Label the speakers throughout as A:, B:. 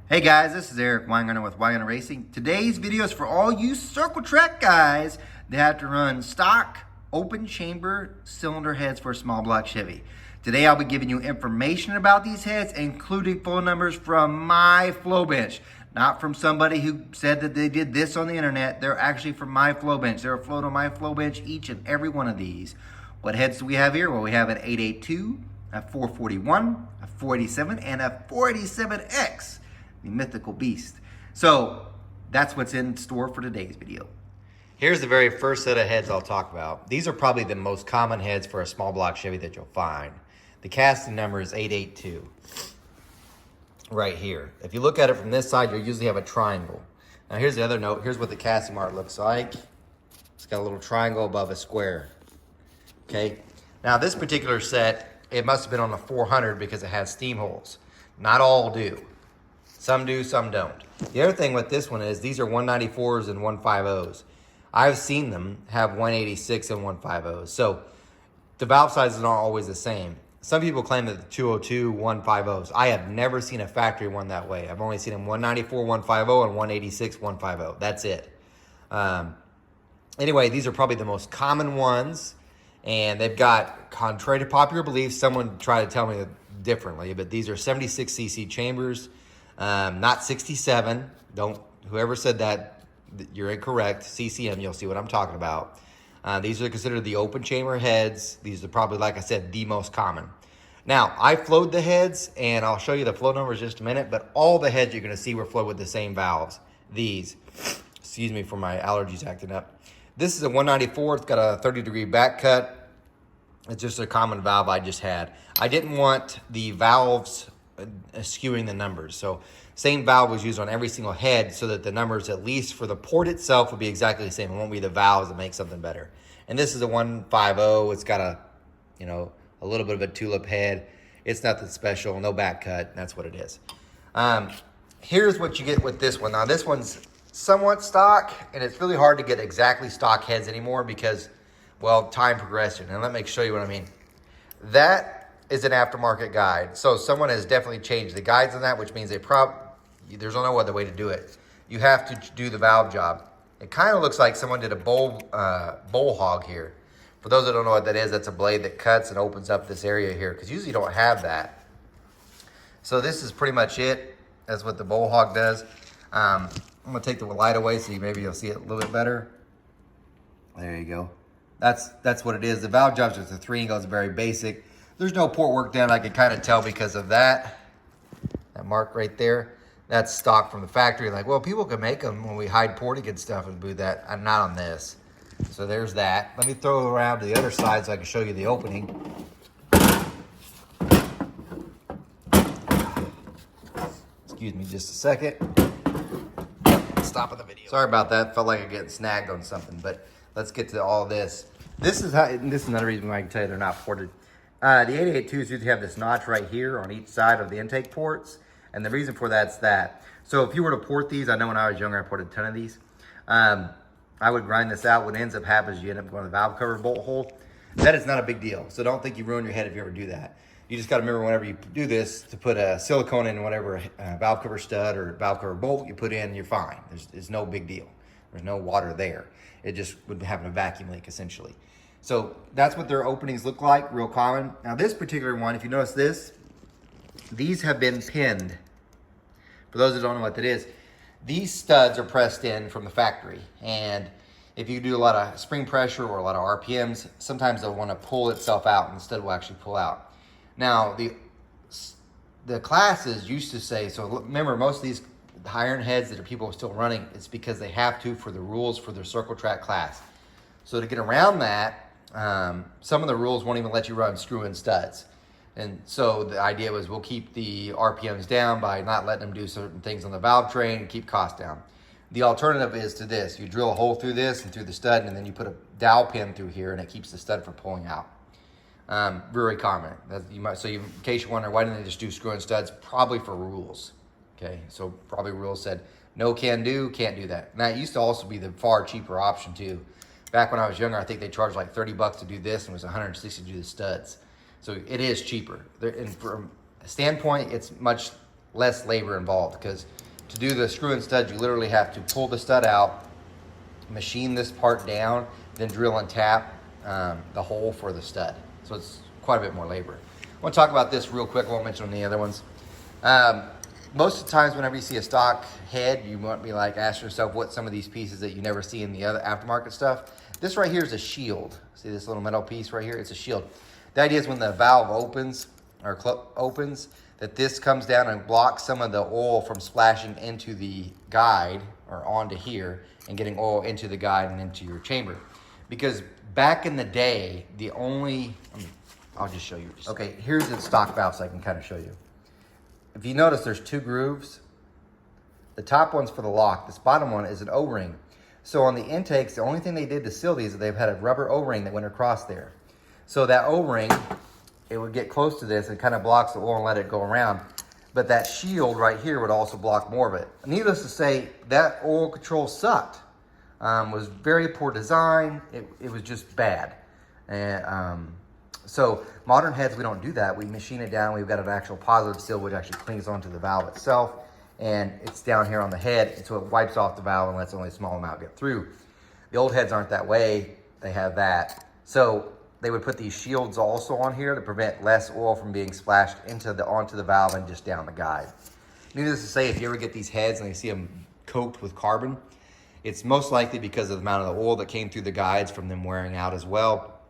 A: Hey guys, this is Eric Weingartner with Weingartner Racing. Today's video is for all you circle track guys that have to run stock open chamber cylinder heads for a small block Chevy. Today I'll be giving you information about these heads, including phone numbers from my flow bench. Not from somebody who said that they did this on the internet. They're actually from my flow bench. They're afloat on my flow bench, each and every one of these. What heads do we have here? Well, we have an 882, a 441, a 487, and a 487X. The mythical beast. So that's what's in store for today's video. Here's the very first set of heads I'll talk about. These are probably the most common heads for a small block Chevy that you'll find. The casting number is 882 right here. If you look at it from this side, you'll usually have a triangle. Now here's the other note. Here's what the casting mark looks like. It's got a little triangle above a square. Okay. Now this particular set, it must have been on the 400 because it has steam holes. Not all do. Some do, some don't. The other thing with this one is these are 194s and 150s. I've seen them have 186 and 150s. So the valve sizes aren't always the same. Some people claim that the 202 150s. I have never seen a factory one that way. I've only seen them 194 150 and 186 150. That's it. Anyway, these are probably the most common ones. And they've got, contrary to popular belief, someone tried to tell me differently, but these are 76cc chambers. Not 67. Whoever said that, you're incorrect. CCM, you'll see what I'm talking about. These are considered the open chamber heads. These are probably, like I said, the most common. Now, I flowed the heads, and I'll show you the flow numbers in just a minute, but all the heads you're going to see were flowed with the same valves. These, excuse me for my allergies acting up. This is a 194. It's got a 30-degree back cut. It's just a common valve I just had. I didn't want the valves skewing the numbers. So same valve was used on every single head so that the numbers, at least for the port itself, will be exactly the same. It won't be the valves that make something better. And this is a 150. It's got a little bit of a tulip head. It's nothing special, no back cut. That's what it is. Here's what you get with this one. Now this one's somewhat stock, and it's really hard to get exactly stock heads anymore because, well, time progression. And let me show you what I mean. That is an aftermarket guide. So someone has definitely changed the guides on that, which means there's no other way to do it. You have to do the valve job. It kind of looks like someone did a bowl hog here. For those that don't know what that is, that's a blade that cuts and opens up this area here, because usually you don't have that. So this is pretty much it. That's what the bowl hog does. I'm gonna take the light away so maybe you'll see it a little bit better. There you go. That's what it is. The valve jobs with the 3 angle is very basic. There's no port work done. I can kind of tell because of that mark right there. That's stock from the factory. Like, well, people can make them when we hide porting and stuff and do that. I'm not on this. So there's that. Let me throw it around to the other side so I can show you the opening. Excuse me just a second. Stopping the video. Sorry about that. Felt like I'm getting snagged on something, but let's get to all this. This is another reason why I can tell you they're not ported. The 882s usually have this notch right here on each side of the intake ports. And the reason for that's that. So if you were to port these, I know when I was younger, I ported a ton of these. I would grind this out. What ends up happening is you end up going to the valve cover bolt hole. That is not a big deal. So don't think you ruin your head if you ever do that. You just got to remember whenever you do this to put a silicone in whatever valve cover stud or valve cover bolt you put in, you're fine. There's no big deal. There's no water there. It just would happen a vacuum leak essentially. So that's what their openings look like, real common. Now this particular one, if you notice this, these have been pinned. For those that don't know what that is, these studs are pressed in from the factory. And if you do a lot of spring pressure or a lot of RPMs, sometimes they'll want to pull itself out and the stud will actually pull out. Now the classes used to say, so remember most of these higher end heads that people are still running, it's because they have to for the rules for their circle track class. So to get around that, some of the rules won't even let you run screw-in studs. And so the idea was we'll keep the RPMs down by not letting them do certain things on the valve train and keep costs down. The alternative is to this. You drill a hole through this and through the stud, and then you put a dowel pin through here, and it keeps the stud from pulling out. Very common. In case you wonder, why didn't they just do screw-in studs? Probably for rules. Okay, so probably rules said, no can do, can't do that. And that used to also be the far cheaper option too. Back when I was younger, I think they charged like 30 bucks to do this, and it was 160 to do the studs. So it is cheaper. And from a standpoint, it's much less labor involved, because to do the screw and stud, you literally have to pull the stud out, machine this part down, then drill and tap the hole for the stud. So it's quite a bit more labor. I want to talk about this real quick. I won't mention the other ones. Most of the times whenever you see a stock head, you might be like, ask yourself what some of these pieces that you never see in the other aftermarket stuff. This right here is a shield. See this little metal piece right here? It's a shield. The idea is when the valve opens, or opens, that this comes down and blocks some of the oil from splashing into the guide or onto here and getting oil into the guide and into your chamber. Because back in the day, I'll just show you. Okay, here's the stock valve so I can kind of show you. If you notice, there's two grooves. The top one's for the lock. This bottom one is an O-ring. So on the intakes, the only thing they did to seal these is they've had a rubber O-ring that went across there. So that O-ring, it would get close to this and kind of blocks the oil and let it go around. But that shield right here would also block more of it. Needless to say, that oil control sucked. Was very poor design. It was just bad. And so modern heads, we don't do that. We machine it down. We've got an actual positive seal, which actually clings onto the valve itself. And it's down here on the head. And so it wipes off the valve and lets only a small amount get through. The old heads aren't that way. They have that. So they would put these shields also on here to prevent less oil from being splashed onto the valve and just down the guide. Needless to say, if you ever get these heads and you see them coated with carbon, it's most likely because of the amount of the oil that came through the guides from them wearing out as well.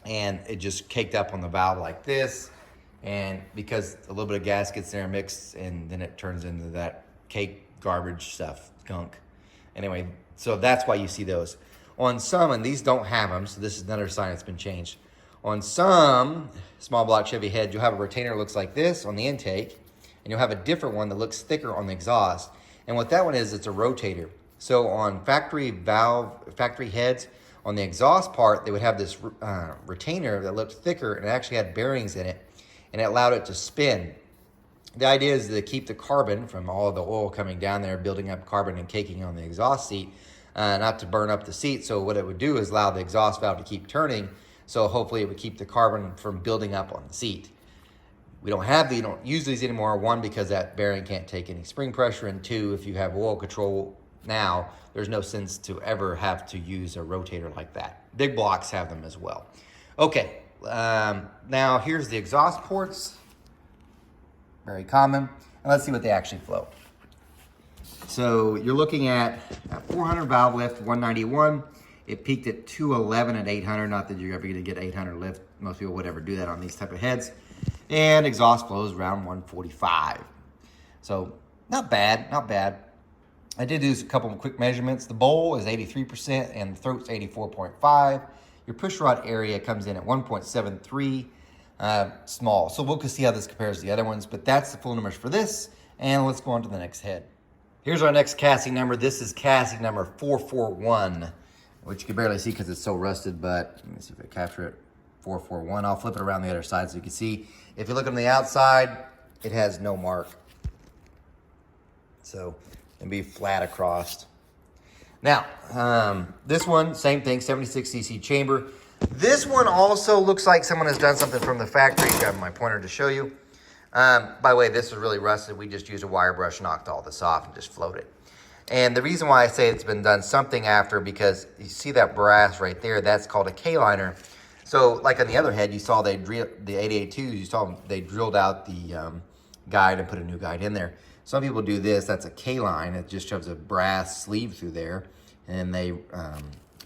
A: And it just caked up on the valve like this. And because a little bit of gas gets there and mixed, and then it turns into that cake garbage stuff, gunk. Anyway, so that's why you see those. On some, and these don't have them, so this is another sign it's been changed. On some small block Chevy heads, you'll have a retainer that looks like this on the intake, and you'll have a different one that looks thicker on the exhaust. And what that one is, it's a rotator. So on factory heads, on the exhaust part, they would have this retainer that looked thicker and it actually had bearings in it, and it allowed it to spin. The idea is to keep the carbon from all of the oil coming down there, building up carbon and caking on the exhaust seat, not to burn up the seat. So what it would do is allow the exhaust valve to keep turning, so hopefully it would keep the carbon from building up on the seat. We don't use these anymore. One, because that bearing can't take any spring pressure, and two, if you have oil control now, there's no sense to ever have to use a rotator like that. Big blocks have them as well. Okay, now here's the exhaust ports. Very common. And let's see what they actually flow. So you're looking at a 400 valve lift, 191. It peaked at 211 at 800. Not that you're ever going to get 800 lift. Most people would ever do that on these type of heads. And exhaust flows around 145. So not bad, not bad. I did do a couple of quick measurements. The bowl is 83% and the throat's 84.5. Your push rod area comes in at 1.73, small. So we'll see how this compares to the other ones, but that's the full numbers for this. And let's go on to the next head. Here's our next casting number. This is casting number 441, which you can barely see because it's so rusted, but let me see if I capture it. 441. I'll flip it around the other side so you can see. If you look on the outside, it has no mark. So it'll be flat across. Now, this one, same thing, 76 cc chamber. This one also looks like someone has done something from the factory. Grab my pointer to show you. By the way, this is really rusted. We just used a wire brush, knocked all this off, and just floated. And the reason why I say it's been done something after, because you see that brass right there, that's called a K-liner. So like on the other head, you saw the 882s, you saw they drilled out the guide and put a new guide in there. Some people do this, that's a K-line. It just shoves a brass sleeve through there, and they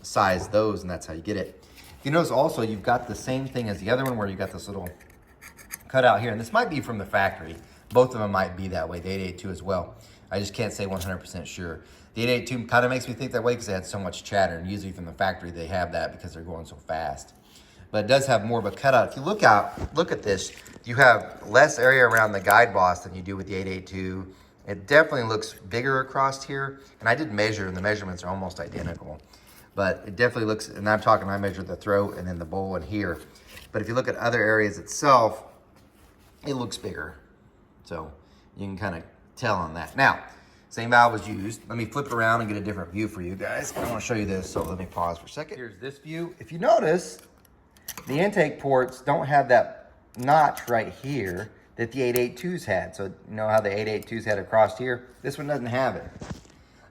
A: size those, and that's how you get it. You notice also you've got the same thing as the other one where you got this little cutout here, and this might be from the factory. Both of them might be that way, the 882 as well. I just can't say 100% sure. The 882 kind of makes me think that way because they had so much chatter, and usually from the factory they have that because they're going so fast. But it does have more of a cutout. If you look at this, you have less area around the guide boss than you do with the 882. It definitely looks bigger across here. And I did measure, and the measurements are almost identical. But it definitely looks, and I measured the throat and then the bowl in here. But if you look at other areas itself, it looks bigger. So you can kind of tell on that. Now, same valve was used. Let me flip it around and get a different view for you guys. I want to show you this, so let me pause for a second. Here's this view. If you notice, the intake ports don't have that notch right here. that the 882s had. So you know how the 882s had it crossed here? This one doesn't have it.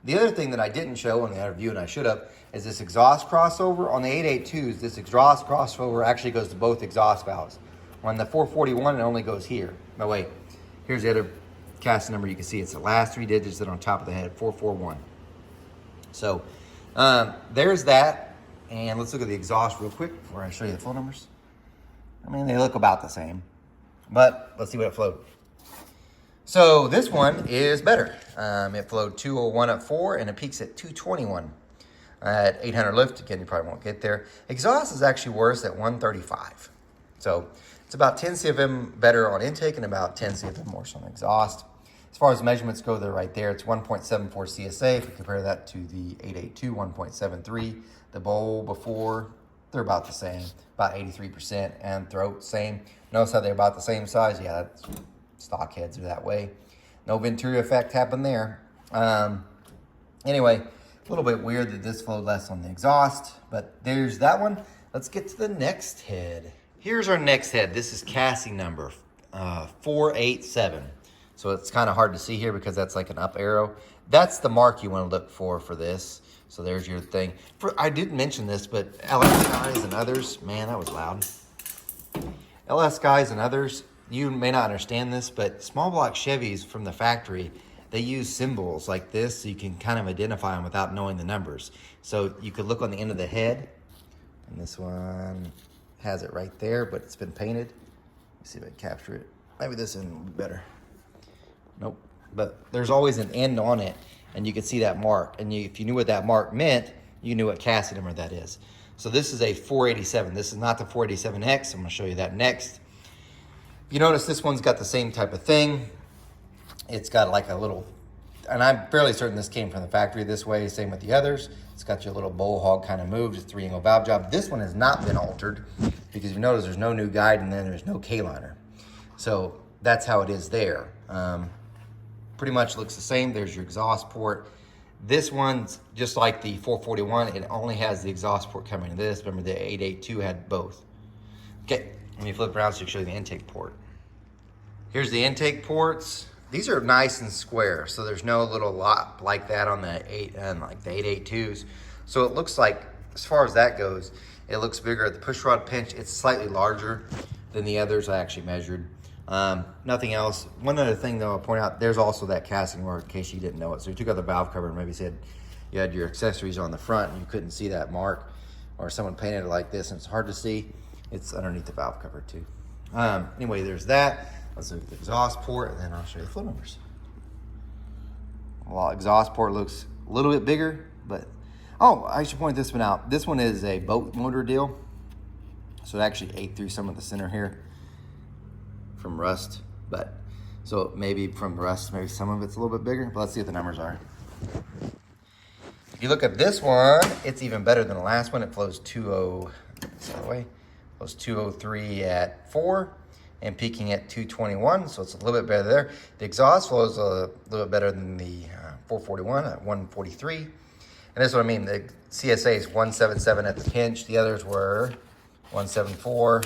A: The other thing that I didn't show on the other view, and I should have, is this exhaust crossover. On the 882s, this exhaust crossover actually goes to both exhaust valves. On the 441, it only goes here. No, wait. Here's the other cast number. You can see it's the last 3 digits that are on top of the head, 441. So there's that. And let's look at the exhaust real quick before I show you the flow numbers. I mean, they look about the same, but let's see what it flowed. So this one is better. It flowed 201 at 4 and it peaks at 221 at 800 lift. Again, you probably won't get there. Exhaust is actually worse at 135. So it's about 10 CFM better on intake and about 10 CFM worse on exhaust. As far as measurements go, they're right there. It's 1.74 CSA. If you compare that to the 882, 1.73. The bowl before, they're about the same, about 83%. And throat, same. Notice how they're about the same size? Yeah, that's, stock heads are that way. No Venturi effect happened there. Anyway, a little bit weird that this flowed less on the exhaust, but there's that one. Let's get to the next head. Here's our next head. This is casting number 487. So it's kind of hard to see here because that's like an up arrow. That's the mark you want to look for this. So there's your thing. I didn't mention this, but LS guys and others, man, that was loud. LS guys and others, you may not understand this, but small block Chevys from the factory, they use symbols like this so you can kind of identify them without knowing the numbers. So you could look on the end of the head, and this one has it right there, but it's been painted. Let's see if I can capture it. Maybe this one will be better. Nope, but there's always an end on it, and you can see that mark. And if you knew what that mark meant, you knew what casting number that is. So this is a 487. This is not the 487X. I'm gonna show you that next. You notice this one's got the same type of thing. It's got like a little, and I'm fairly certain this came from the factory this way, same with the others. It's got your little bowl hog kind of moved, it's 3-angle valve job. This one has not been altered because you notice there's no new guide and then there's no K-liner. So that's how it is there. Pretty much looks the same. There's your exhaust port. This one's just like the 441. It only has the exhaust port coming to this. Remember the 882 had both. Okay, let me flip around so I can show you the intake port. Here's the intake ports. These are nice and square, so there's no little lot like that on the 882s. So it looks like, as far as that goes, it looks bigger. At the push rod pinch, it's slightly larger than the others I actually measured. Nothing else. One other thing though, I'll point out, there's also that casting mark in case you didn't know it. So you took out the valve cover and maybe said you had your accessories on the front and you couldn't see that mark, or someone painted it like this and it's hard to see. It's underneath the valve cover too. Anyway, there's that. Let's look at the exhaust port and then I'll show you the flow numbers. Well, exhaust port looks a little bit bigger, but, oh, I should point this one out. This one is a boat motor deal. So it actually ate through some of the center here from rust, but so maybe from rust, maybe some of it's a little bit bigger, but let's see what the numbers are. If you look at this one, it's even better than the last one. It flows 203 at 4 and peaking at 221, so it's a little bit better there. The exhaust flows a little bit better than the 441 at 143. And that's what I mean, the CSA is 177 at the pinch. The others were 174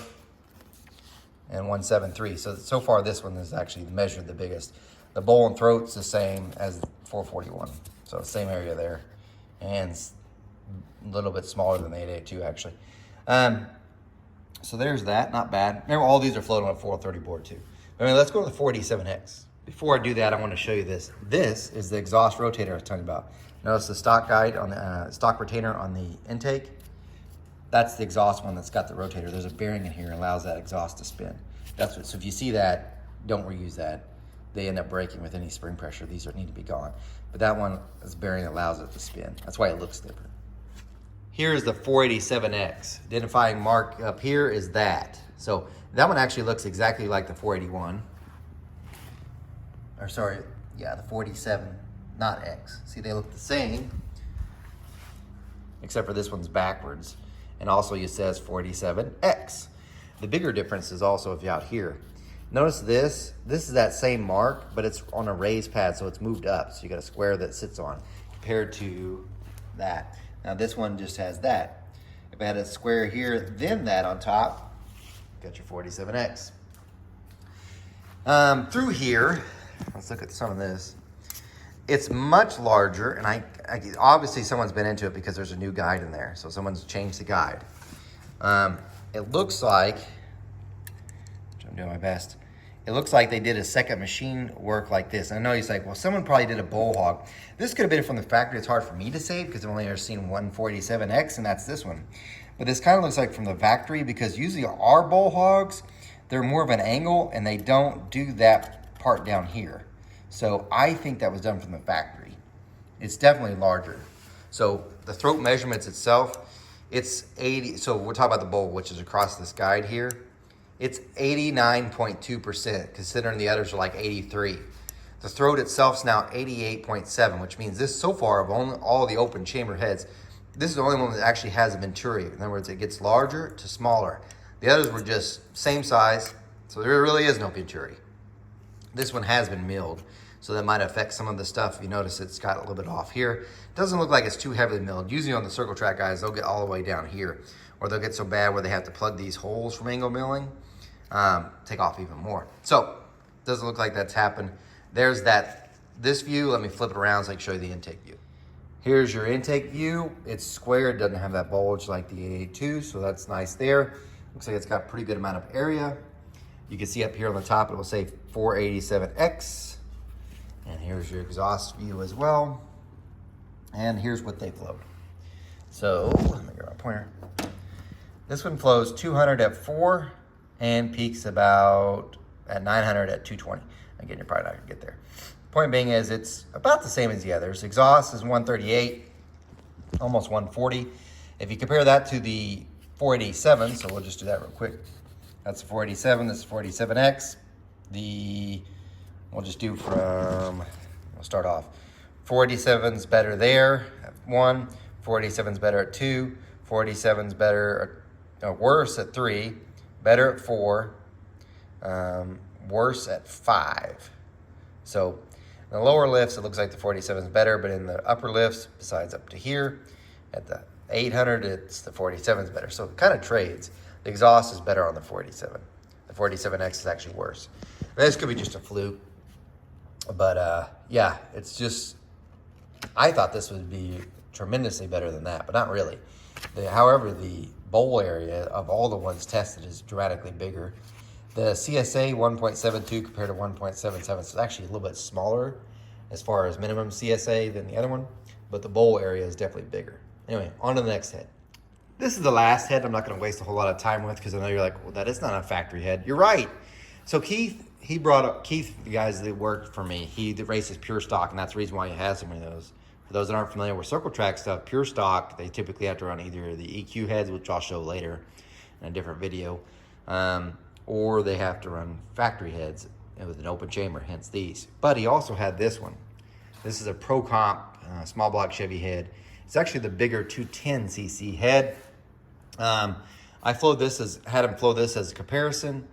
A: and 173. So far this one is actually measured the biggest. The bowl and throat's the same as 441. So same area there. And a little bit smaller than the 882 actually. So there's that, not bad. Remember, all these are floating on a 430 board too. I mean, let's go to the 487X. Before I do that, I want to show you this. This is the exhaust rotator I was talking about. Notice the stock guide on the stock retainer on the intake. That's the exhaust one that's got the rotator. There's a bearing in here that allows that exhaust to spin. That's what. So if you see that, don't reuse that. They end up breaking with any spring pressure. These need to be gone. But that one is a bearing that allows it to spin. That's why it looks different. Here's the 487X. Identifying mark up here is that. So that one actually looks exactly like the 481. Or sorry, yeah, the 487, not X. See, they look the same, except for this one's backwards. And also it says 487X. The bigger difference is also if you're out here. Notice this is that same mark, but it's on a raised pad, so it's moved up. So you got a square that sits on, compared to that. Now this one just has that. If I had a square here, then that on top, got your 487X. Through here, let's look at some of this. It's much larger, and I obviously someone's been into it because there's a new guide in there. So someone's changed the guide. It looks like, I'm doing my best. It looks like they did a second machine work like this. And I know he's like, well, someone probably did a bull hog. This could have been from the factory. It's hard for me to say because I've only ever seen one 487X, and that's this one. But this kind of looks like from the factory because usually our bull hogs, they're more of an angle and they don't do that part down here. So I think that was done from the factory. It's definitely larger. So the throat measurements itself, it's 80. So we're talking about the bull, which is across this guide here. It's 89.2%, considering the others are like 83. The throat itself is now 88.7, which means this so far of all the open chamber heads, this is the only one that actually has a venturi. In other words, it gets larger to smaller. The others were just same size, so there really is no venturi. This one has been milled, so that might affect some of the stuff. You notice it's got a little bit off here. It doesn't look like it's too heavily milled. Usually on the circle track guys, they'll get all the way down here, or they'll get so bad where they have to plug these holes from angle milling, take off even more. So, doesn't look like that's happened. There's this view. Let me flip it around so I can show you the intake view. Here's your intake view. It's square, it doesn't have that bulge like the 882, so that's nice there. Looks like it's got a pretty good amount of area. You can see up here on the top, it will say 487X. And here's your exhaust view as well. And here's what they flowed. So, let me get my pointer. This one flows 200 at 4 and peaks about at 900 at 220. Again, you're probably not gonna get there. Point being is it's about the same as the others. Exhaust is 138, almost 140. If you compare that to the 487, so we'll just do that real quick. That's the 487, this is 487X. We'll just do we'll start off. 487's better there at 1, 487's better at 2, 487's better, worse at 3, better at 4, worse at 5. So in the lower lifts, it looks like the 487's better, but in the upper lifts, besides up to here, at the 800, it's the 487's better. So it kind of trades. The exhaust is better on the 487. The 487X is actually worse. This could be just a fluke. But yeah, it's just, I thought this would be tremendously better than that, but not really. However, the bowl area of all the ones tested is dramatically bigger. The CSA 1.72 compared to 1.77, so it's actually a little bit smaller as far as minimum CSA than the other one, but the bowl area is definitely bigger. Anyway, on to the next head. This is the last head I'm not going to waste a whole lot of time with because I know you're like, well, that is not a factory head. You're right. So Keith, the guys that worked for me, he races pure stock, and that's the reason why he has so many of those. For those that aren't familiar with circle track stuff, pure stock, they typically have to run either the EQ heads, which I'll show later in a different video, or they have to run factory heads with an open chamber, hence these. But he also had this one. This is a Pro Comp small block Chevy head. It's actually the bigger 210cc head. I had him flow this as a comparison.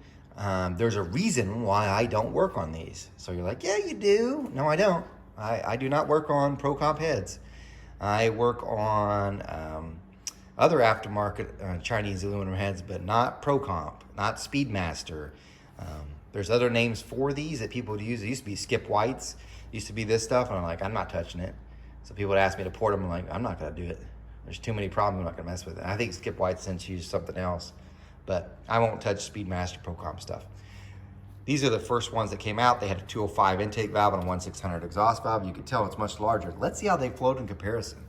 A: There's a reason why I don't work on these. So you're like, yeah, you do. No, I don't. I do not work on Pro Comp heads. I work on other aftermarket Chinese aluminum heads, but not Pro Comp, not Speedmaster. There's other names for these that people would use. It used to be Skip Whites. It used to be this stuff, and I'm like, I'm not touching it. So people would ask me to port them. I'm like, I'm not going to do it. There's too many problems. I'm not going to mess with it. I think Skip White since used something else. But I won't touch Speedmaster Pro Comp stuff. These are the first ones that came out. They had a 205 intake valve and a 1600 exhaust valve. You can tell it's much larger. Let's see how they flowed in comparison.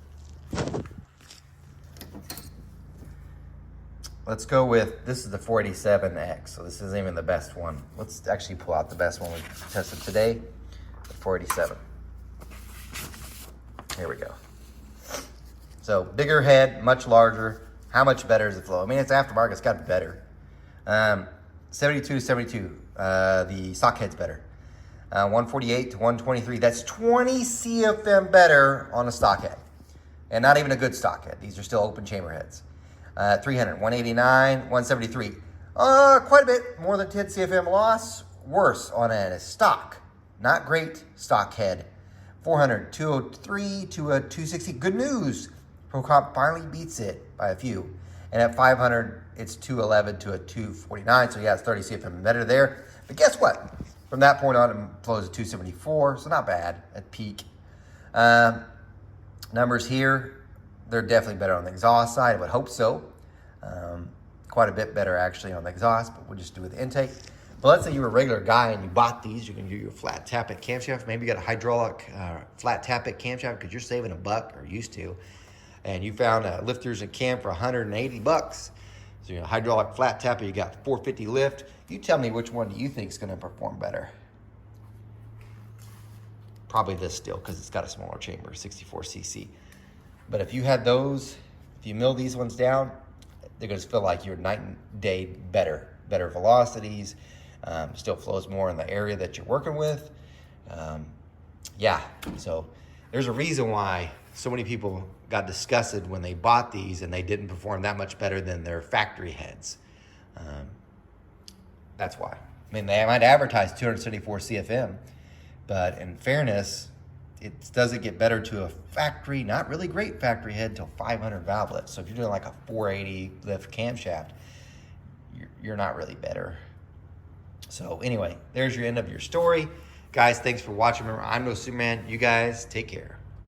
A: Let's go with, this is the 487X. So this isn't even the best one. Let's actually pull out the best one we tested today, the 487. Here we go. So bigger head, much larger. How much better is the flow? I mean, it's aftermarket, it's got to be better. 72, the stock head's better. 148 to 123, that's 20 CFM better on a stock head. And not even a good stock head. These are still open chamber heads. 300, 189, 173. Quite a bit more than 10 CFM loss. Worse on a stock, not great stock head. 400, 203 to a 260. Good news. Pro Comp finally beats it by a few. And at 500, it's 211 to a 249. So yeah, it's 30 CFM better there. But guess what? From that point on, it flows at 274, so not bad at peak. Numbers here, they're definitely better on the exhaust side. I would hope so. Quite a bit better actually on the exhaust, but we'll just do with the intake. But let's say you were a regular guy and you bought these, you can do your flat tappet camshaft. Maybe you got a hydraulic flat tappet camshaft because you're saving $1 or used to. And you found lifters and cam for $180. So you know, hydraulic flat tappet, you got 450 lift. You tell me which one do you think is going to perform better? Probably this still because it's got a smaller chamber, 64cc. But if you had those, if you mill these ones down, they're going to feel like you're night and day better velocities. Still flows more in the area that you're working with. Yeah, so there's a reason why so many people got disgusted when they bought these and they didn't perform that much better than their factory heads. That's why. I mean, they might advertise 274 CFM, but in fairness, it doesn't get better to a factory, not really great factory head until 500 valvelets. So if you're doing like a 480 lift camshaft, you're not really better. So anyway, there's your end of your story. Guys, thanks for watching. Remember, I'm no Superman. You guys take care.